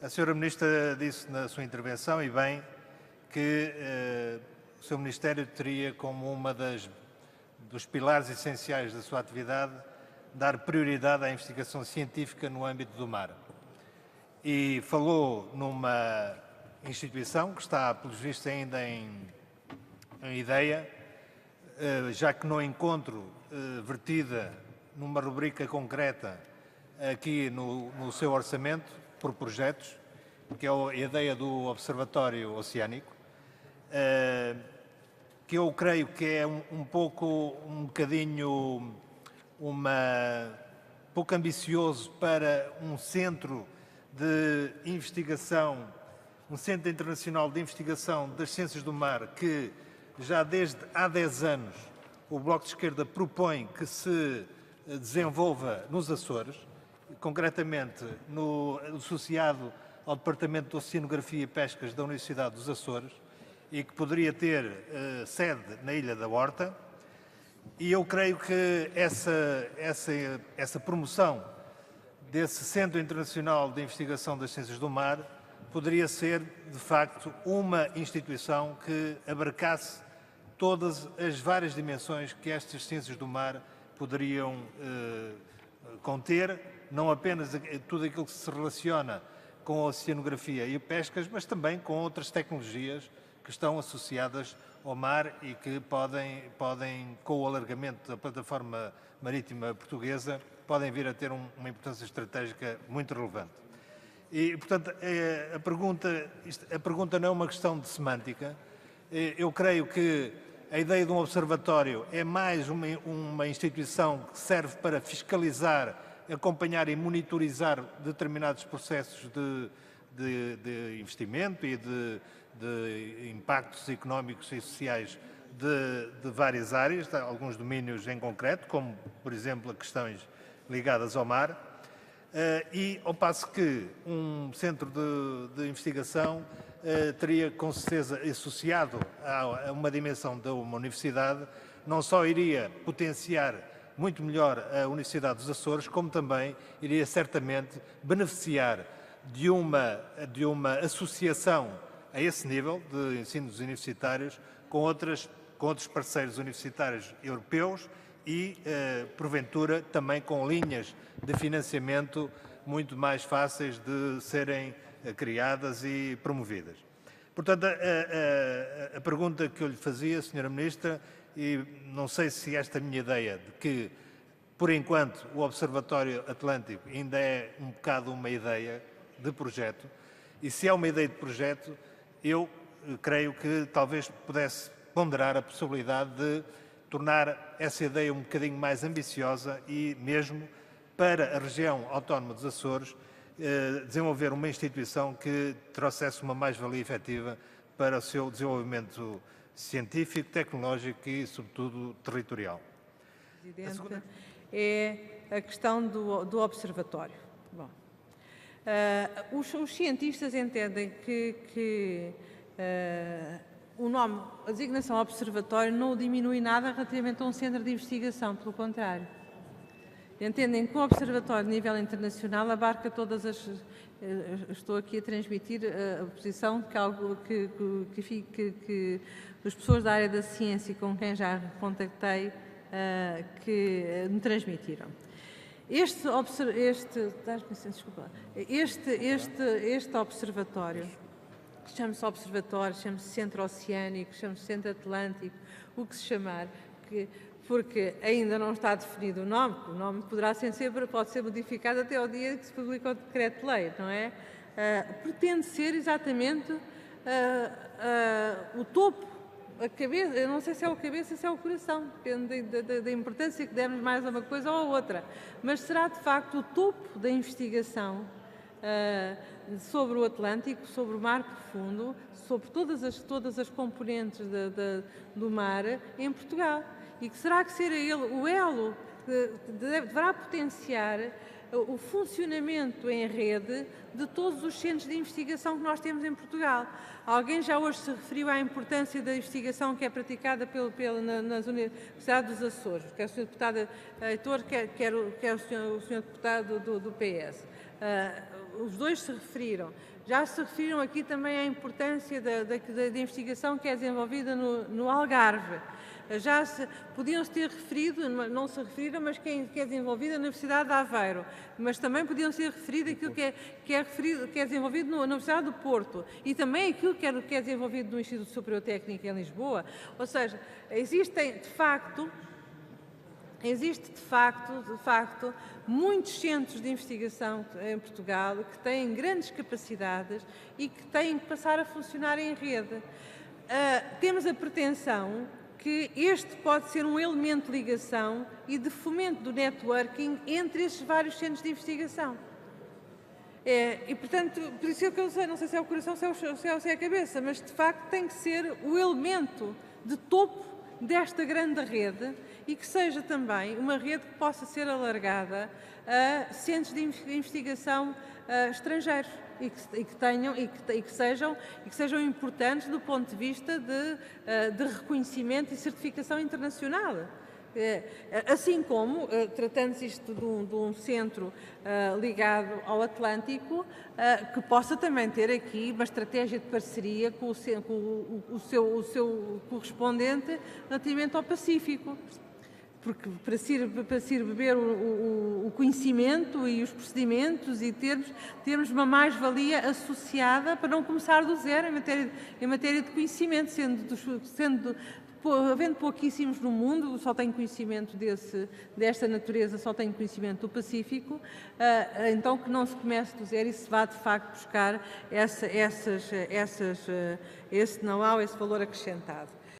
A Sra. Ministra disse na sua intervenção, e bem, que o seu Ministério teria como dos pilares essenciais da sua atividade dar prioridade à investigação científica no âmbito do mar. E falou numa instituição que está, pelos vistos, ainda em ideia, já que não encontro vertida numa rubrica concreta aqui no seu orçamento, por projetos, que é a ideia do Observatório Oceânico, que eu creio que é um bocadinho pouco ambicioso para um centro de investigação, um centro internacional de investigação das ciências do mar, que já desde há 10 anos o Bloco de Esquerda propõe que se desenvolva nos Açores, concretamente associado ao Departamento de Oceanografia e Pescas da Universidade dos Açores, e que poderia ter sede na Ilha da Horta. E eu creio que essa promoção desse Centro Internacional de Investigação das Ciências do Mar poderia ser, de facto, uma instituição que abarcasse todas as várias dimensões que estas ciências do mar poderiam conter, não apenas tudo aquilo que se relaciona com a oceanografia e pescas, mas também com outras tecnologias que estão associadas ao mar e que podem, com o alargamento da plataforma marítima portuguesa, podem vir a ter uma importância estratégica muito relevante. E, portanto, a pergunta não é uma questão de semântica. Eu creio que a ideia de um observatório é mais uma instituição que serve para fiscalizar, acompanhar e monitorizar determinados processos de investimento e de impactos económicos e sociais de várias áreas, de alguns domínios em concreto, como, por exemplo, questões ligadas ao mar, e ao passo que um centro de investigação teria, com certeza, associado a uma dimensão de uma universidade, não só iria potenciar muito melhor a Universidade dos Açores, como também iria certamente beneficiar de uma associação a esse nível de ensinos universitários com outros parceiros universitários europeus e, porventura, também com linhas de financiamento muito mais fáceis de serem criadas e promovidas. Portanto, a pergunta que eu lhe fazia, Sra. Ministra, e não sei se esta minha ideia de que, por enquanto, o Observatório Atlântico ainda é um bocado uma ideia de projeto, e se é uma ideia de projeto, eu creio que talvez pudesse ponderar a possibilidade de tornar essa ideia um bocadinho mais ambiciosa e mesmo para a região autónoma dos Açores desenvolver uma instituição que trouxesse uma mais-valia efetiva para o seu desenvolvimento científico, tecnológico e, sobretudo, territorial. Presidente, é a questão do observatório. Bom, os cientistas entendem que o nome, a designação observatório não diminui nada relativamente a um centro de investigação, pelo contrário. Entendem que um observatório de nível internacional abarca todas as... Estou aqui a transmitir a posição que as pessoas da área da ciência com quem já contactei que me transmitiram. Este observatório, chama-se observatório, chama-se Centro Oceânico, chama-se Centro Atlântico, o que se chamar, porque ainda não está definido o nome pode ser modificado até ao dia que se publica o decreto-lei, não é? Pretende ser exatamente o topo, a cabeça, eu não sei se é o cabeça ou se é o coração, depende da importância que demos mais a uma coisa ou a outra, mas será de facto o topo da investigação sobre o Atlântico, sobre o mar profundo, sobre todas as componentes do mar em Portugal. E que será que ser ele o elo que deverá potenciar o funcionamento em rede de todos os centros de investigação que nós temos em Portugal. Alguém já hoje se referiu à importância da investigação que é praticada nas Universidades dos Açores, quer o Sr. Deputado Heitor, quer o Sr. Deputado do PS. os dois se referiram. Já se referiram aqui também à importância da investigação que é desenvolvida no Algarve. Podiam-se ter referido, não se referiram, mas que é desenvolvida na Universidade de Aveiro, mas também podiam ser referido aquilo que é desenvolvido na Universidade do Porto e também aquilo que é desenvolvido no Instituto Superior Técnico em Lisboa. Ou seja, existe de facto muitos centros de investigação em Portugal que têm grandes capacidades e que têm que passar a funcionar em rede. Temos a pretensão que este pode ser um elemento de ligação e de fomento do networking entre estes vários centros de investigação. E, portanto, por isso é que eu sei, não sei se é o coração, se é a cabeça, mas de facto tem que ser o elemento de topo desta grande rede e que seja também uma rede que possa ser alargada a centros de investigação estrangeiros e que sejam importantes do ponto de vista de reconhecimento e certificação internacional. Assim como, tratando-se isto de um centro ligado ao Atlântico, que possa também ter aqui uma estratégia de parceria com o seu correspondente relativamente ao Pacífico. Porque para se ir beber o conhecimento e os procedimentos e termos uma mais-valia associada para não começar do zero em matéria de conhecimento, havendo pouquíssimos no mundo, só tenho conhecimento desta natureza, só tenho conhecimento do Pacífico, então que não se comece do zero e se vá de facto buscar esse know-how, esse valor acrescentado.